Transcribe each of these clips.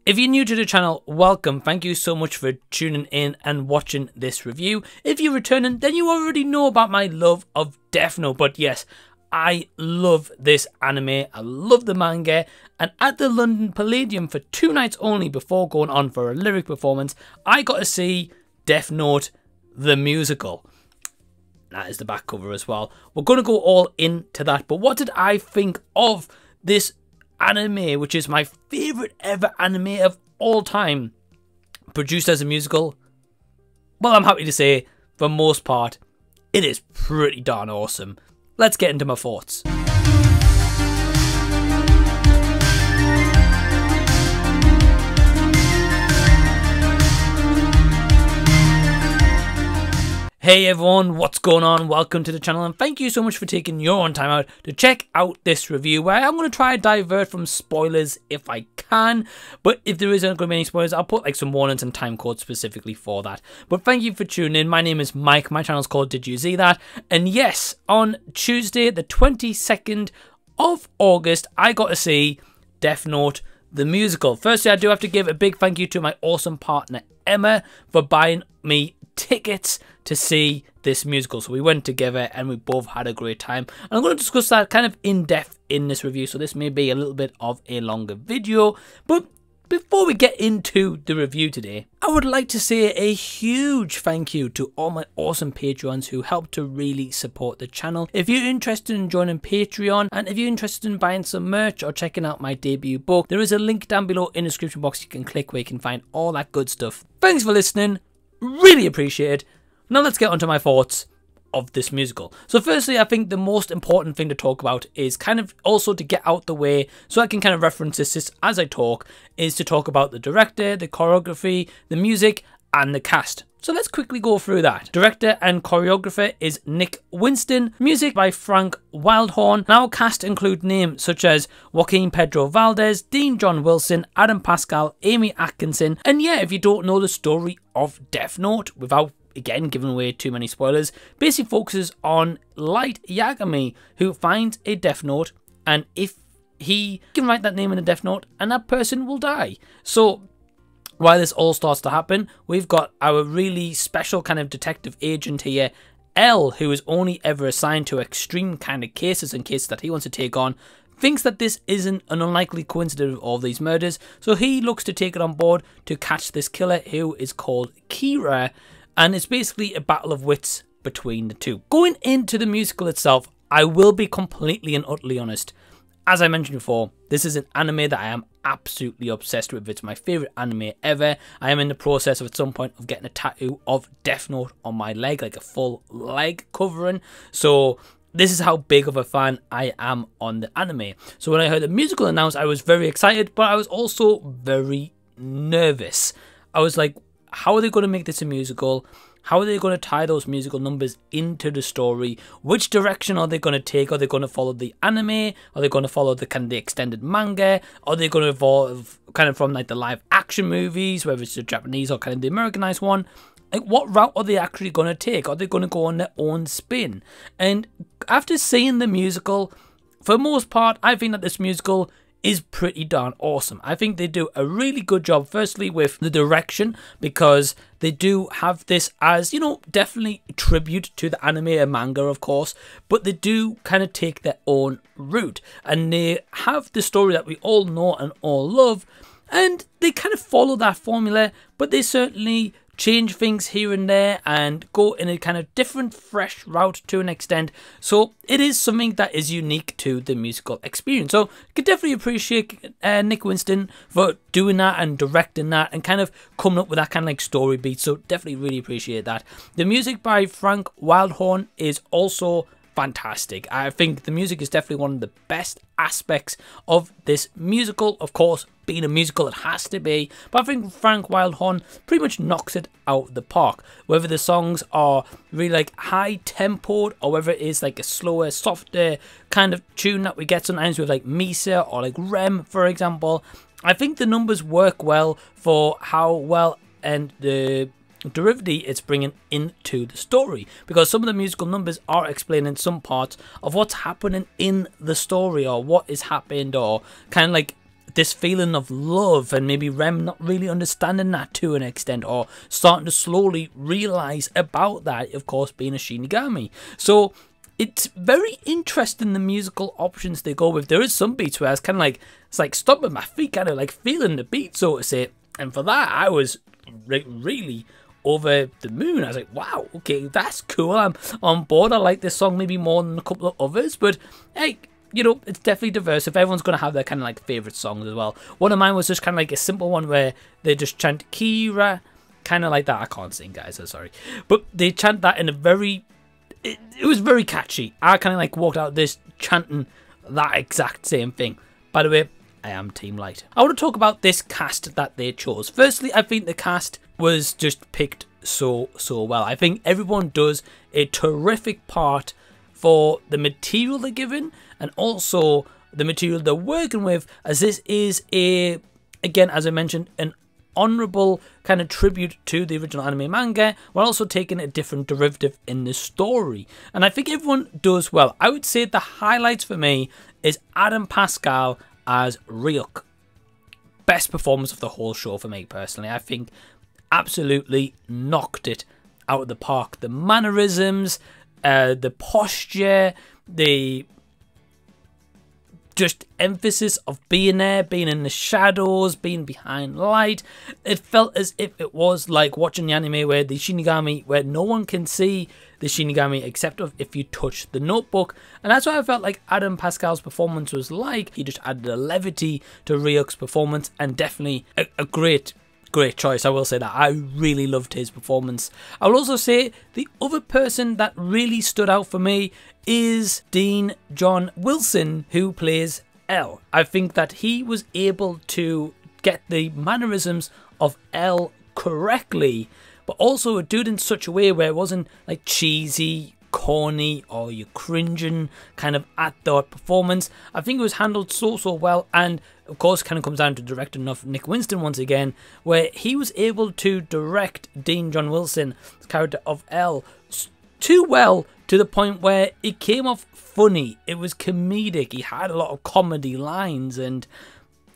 If you're new to the channel, welcome. Thank you so much for tuning in and watching this review. If you're returning, then you already know about my love of Death Note. But yes, I love this anime. I love the manga. And at the London Palladium for 2 nights only before going on for a lyric performance, I got to see Death Note, the musical. That is the back cover as well. We're going to go all into that. But what did I think of this anime, which is my favorite ever anime of all time, produced as a musical? Well, I'm happy to say, for most part, it is pretty darn awesome. Let's get into my thoughts. Hey everyone, what's going on? Welcome to the channel and thank you so much for taking your own time out to check out this review where I'm going to try to divert from spoilers if I can, but if there isn't going to be any spoilers, I'll put like some warnings and time codes specifically for that. But thank you for tuning in. My name is Mike, my channel is called Did You See That? And yes, on Tuesday the 22nd of August, I got to see Death Note, the musical. Firstly, I do have to give a big thank you to my awesome partner Emma for buying me tickets to see this musical. So we went together and we both had a great time. And I'm going to discuss that kind of in depth in this review. So this may be a little bit of a longer video. But before we get into the review today, I would like to say a huge thank you to all my awesome Patreons who helped to really support the channel. If you're interested in joining Patreon and if you're interested in buying some merch or checking out my debut book, there is a link down below in the description box you can click where you can find all that good stuff. Thanks for listening. Really appreciate it. Now let's get onto my thoughts of this musical. So firstly, I think the most important thing to talk about is kind of also to get out the way so I can kind of reference this as I talk, is to talk about the director, the choreography, the music and the cast. So let's quickly go through that. Director and choreographer is Nick Winston. Music by Frank Wildhorn. Now cast include names such as Joaquin Pedro Valdez, Dean John Wilson, Adam Pascal, Amy Atkinson. And yeah, if you don't know the story of Death Note, without again giving away too many spoilers, basically focuses on Light Yagami, who finds a Death Note, and if he can write that name in a Death Note, and that person will die. So while this all starts to happen, we've got our really special kind of detective agent here, L, who is only ever assigned to extreme kind of cases and cases that he wants to take on, thinks that this isn't an unlikely coincidence of all these murders, so he looks to take it on board to catch this killer who is called Kira, and it's basically a battle of wits between the two. Going into the musical itself, I will be completely and utterly honest. As I mentioned before, this is an anime that I am absolutely obsessed with. It's my favourite anime ever. I am in the process of at some point of getting a tattoo of Death Note on my leg, like a full leg covering. So this is how big of a fan I am on the anime. So when I heard the musical announced, I was very excited, but I was also very nervous. I was like, how are they going to make this a musical? How are they going to tie those musical numbers into the story? Which direction are they going to take? Are they going to follow the anime? Are they going to follow the kind of the extended manga? Are they going to evolve kind of from like the live action movies, whether it's the Japanese or kind of the Americanized one? Like, what route are they actually going to take? Are they going to go on their own spin? And after seeing the musical, for the most part, I think that this musical is pretty darn awesome. I think they do a really good job, firstly with the direction, because they do have this as, you know, definitely a tribute to the anime and manga, of course, but they do kind of take their own route, and they have the story that we all know and all love, and they kind of follow that formula, but they certainly change things here and there and go in a kind of different, fresh route to an extent. So it is something that is unique to the musical experience. So you could definitely appreciate Nick Winston for doing that and directing that and kind of coming up with that kind of like story beat. So definitely really appreciate that. The music by Frank Wildhorn is also fantastic. I think the music is definitely one of the best aspects of this musical. Of course, being a musical, it has to be, but I think Frank Wildhorn pretty much knocks it out of the park. Whether the songs are really like high tempoed or whether it is like a slower, softer kind of tune that we get sometimes with like Misa or like Rem, for example, I think the numbers work well for how well and the derivative it's bringing into the story, because some of the musical numbers are explaining some parts of what's happening in the story or what is happened, or kind of like this feeling of love, and maybe Rem not really understanding that to an extent, or starting to slowly realize about that, of course, being a Shinigami. So it's very interesting, the musical options they go with. There is some beats where I was kind of like, it's like stomping my feet, kind of like feeling the beat, so to say. And for that, I was really over the moon. I was like, wow, okay, that's cool. I'm on board. I like this song maybe more than a couple of others, but hey, you know, it's definitely diverse. If everyone's going to have their kind of like favorite songs as well. One of mine was just kind of like a simple one where they just chant Kira, kind of like that. I can't sing, guys, I'm sorry. But they chant that in a very, it was very catchy. I kind of like walked out of this chanting that exact same thing. By the way, I am Team Light. I want to talk about this cast that they chose. Firstly, I think the cast was just picked so well. I think everyone does a terrific part for the material they're given, and also the material they're working with, as this is a, again, as I mentioned, an honourable kind of tribute to the original anime manga, while also taking a different derivative in the story. And I think everyone does well. I would say the highlights for me is Adam Pascal as Ryuk. Best performance of the whole show for me, personally. I think absolutely knocked it out of the park. The mannerisms, the posture, the just emphasis of being there, being in the shadows, being behind light. It felt as if it was like watching the anime where the Shinigami, where no one can see the Shinigami except if you touch the notebook. And that's what I felt like Adam Pascal's performance was like. He just added a levity to Ryuk's performance, and definitely a great choice. I will say that I really loved his performance. I will also say the other person that really stood out for me is Dean John Wilson, who plays L. I think that he was able to get the mannerisms of L correctly, but also do it in such a way where it wasn't like cheesy, corny, or you're cringing kind of at that performance. I think it was handled so well, and of course kind of comes down to directing of Nick Winston once again, where he was able to direct Dean John Wilson's character of L too well, to the point where it came off funny. It was comedic. He had a lot of comedy lines, and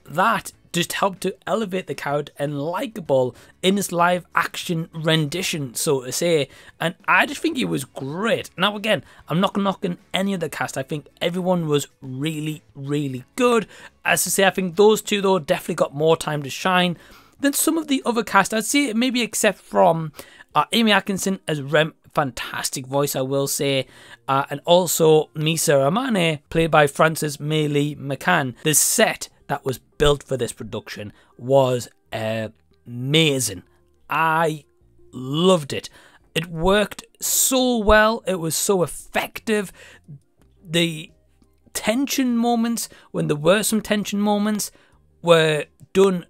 that just helped to elevate the character and likable in his live action rendition, so to say. And I just think he was great. Now again, I'm not knocking any of the cast. I think everyone was really good. As I say, I think those two though definitely got more time to shine than some of the other cast. I'd say maybe except from Amy Atkinson as Rem. Fantastic voice, I will say, and also Misa Amane, played by Frances May-Lee McCann. The set that was built for this production was amazing. I loved it. It worked so well. It was so effective. The tension moments, when there were some tension moments, were done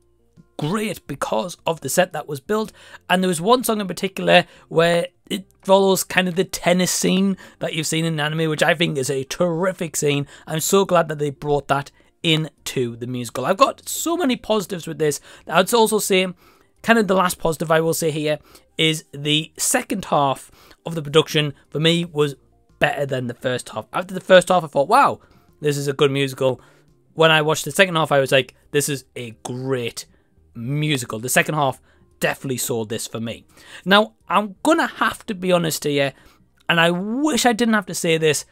great because of the set that was built. And there was one song in particular where it follows kind of the tennis scene that you've seen in anime, which I think is a terrific scene. I'm so glad that they brought that into the musical. I've got so many positives with this. I'd also say kind of the last positive I will say here is the second half of the production for me was better than the first half. After the first half I thought, wow, this is a good musical. When I watched the second half I was like, this is a great musical. The second half definitely sold this for me. Now, I'm gonna have to be honest here, and I wish I didn't have to say this,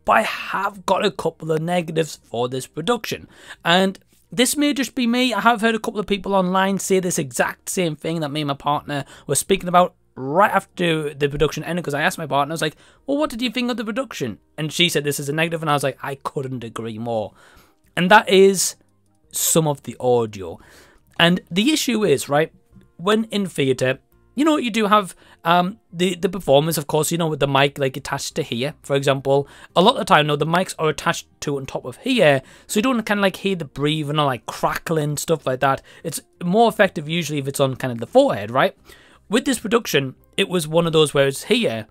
but I have got a couple of negatives for this production. And this may just be me. I have heard a couple of people online say this exact same thing that me and my partner were speaking about right after the production ended, because I asked my partner, I was like, well, what did you think of the production? And she said this is a negative, and I was like, I couldn't agree more. And that is some of the audio. And the issue is, right, when in theatre, you know, you do have the performers, of course, you know, with the mic like attached to here, for example. A lot of the time, no, the mics are attached to on top of here, so you don't kind of like hear the breathing or like crackling, stuff like that. It's more effective usually if it's on kind of the forehead, right? With this production, it was one of those where it's here,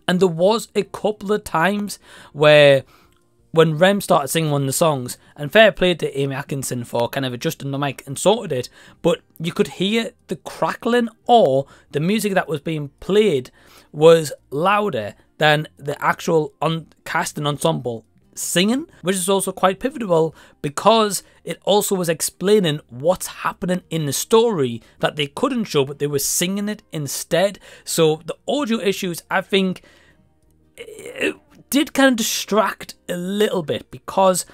and there was a couple of times where when Rem started singing one of the songs, and fair play to Amy Atkinson for kind of adjusting the mic and sorted it, but you could hear the crackling, or the music that was being played was louder than the actual cast and ensemble singing, which is also quite pivotal because it also was explaining what's happening in the story that they couldn't show, but they were singing it instead. So the audio issues, I think, it did kind of distract a little bit, because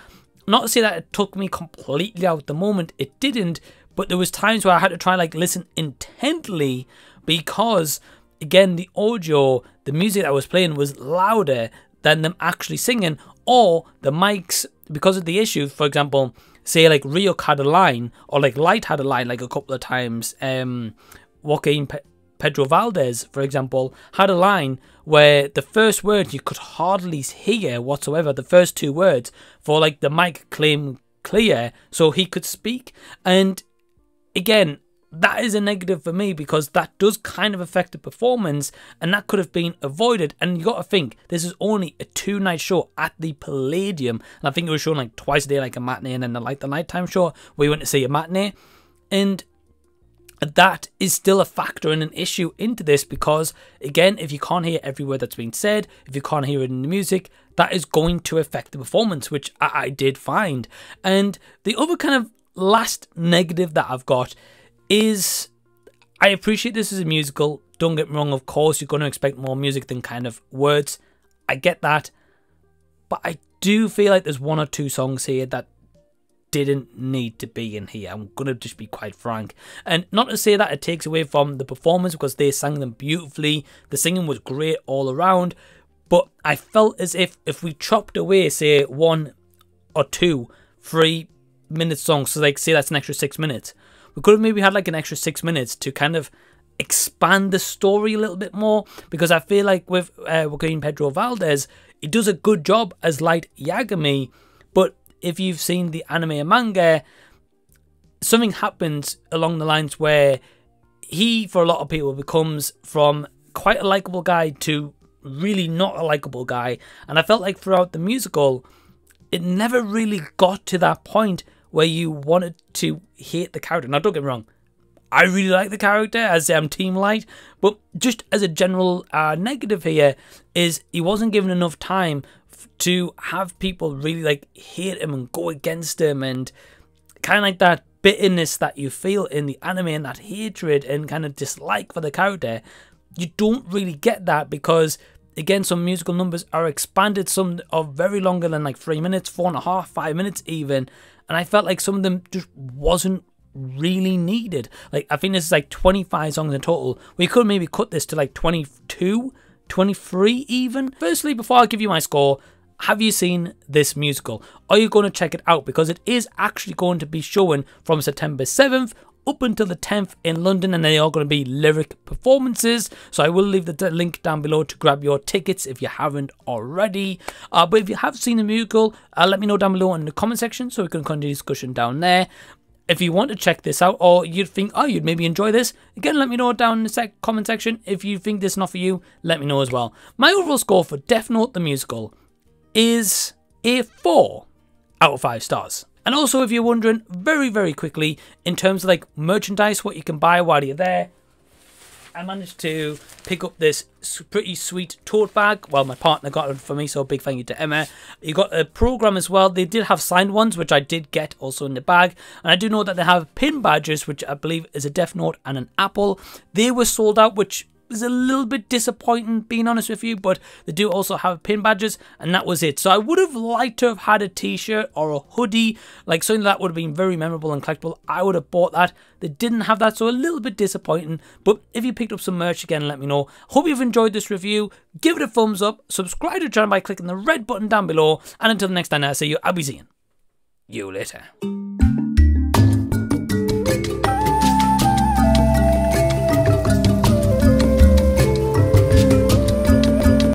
not to say that it took me completely out the moment, it didn't, but there was times where I had to try like listen intently, because again, the audio, the music that was playing was louder than them actually singing, or the mics, because of the issue. For example, say like Ryuk had a line, or like Light had a line like a couple of times. Joaquin Pedro Valdez, for example, had a line where the first word you could hardly hear whatsoever, the first two words, for like the mic claim clear so he could speak. And again, that is a negative for me, because that does kind of affect the performance, and that could have been avoided. And you got to think, this is only a 2-night show at the Palladium, and I think it was shown like twice a day, like a matinee and then the nighttime show where you went to see a matinee. And that is still a factor and an issue into this, because again, if you can't hear every word that's being said, if you can't hear it in the music, that is going to affect the performance, which I did find. And the other kind of last negative that I've got is, I appreciate this is a musical, don't get me wrong, of course you're going to expect more music than kind of words, I get that, but I do feel like there's 1 or 2 songs here that didn't need to be in here. I'm going to just be quite frank, and not to say that it takes away from the performance, because they sang them beautifully, the singing was great all around, but I felt as if we chopped away, say 1 or 2 3-minute songs, so like say that's an extra 6 minutes, we could have maybe had like an extra 6 minutes to kind of expand the story a little bit more, because I feel like with Joaquin Pedro Valdez, he does a good job as Light Yagami, but if you've seen the anime and manga, something happens along the lines where he, for a lot of people, becomes from quite a likable guy to really not a likable guy. And I felt like throughout the musical, it never really got to that point where you wanted to hate the character. Now, don't get me wrong, I really like the character as Team Light, but just as a general negative here is he wasn't given enough time to have people really like hate him and go against him, and kind of like that bitterness that you feel in the anime, and that hatred and kind of dislike for the character. You don't really get that, because again, some musical numbers are expanded, some are very longer than like 3 minutes, 4.5, 5 minutes even, and I felt like some of them just wasn't really needed. Like, I think this is like 25 songs in total. We could maybe cut this to like 22, 23 even. Firstly, before I give you my score, have you seen this musical? Are you going to check it out? Because it is actually going to be showing from September 7th up until the 10th in London, and they are going to be lyric performances. So I will leave the link down below to grab your tickets if you haven't already. But if you have seen the musical, let me know down below in the comment section so we can continue discussion down there. If you want to check this out, or you'd think, oh, you'd maybe enjoy this, again, let me know down in the comment section. If you think this is not for you, let me know as well. My overall score for Death Note the musical is a 4 out of 5 stars. And also, if you're wondering, very quickly, in terms of like merchandise, what you can buy while you're there, I managed to pick up this pretty sweet tote bag. Well, my partner got it for me, so big thank you to Emma. You got a program as well. They did have signed ones, which I did get also in the bag. And I do know that they have pin badges, which I believe is a Death Note and an apple. They were sold out, which is a little bit disappointing, being honest with you, but they do also have pin badges, and that was it. So I would have liked to have had a t-shirt or a hoodie, like something that would have been very memorable and collectible. I would have bought that. They didn't have that, so a little bit disappointing. But if you picked up some merch, again, let me know. Hope you've enjoyed this review. Give it a thumbs up, subscribe to the channel by clicking the red button down below, and until next time I see you, I'll be seeing you later.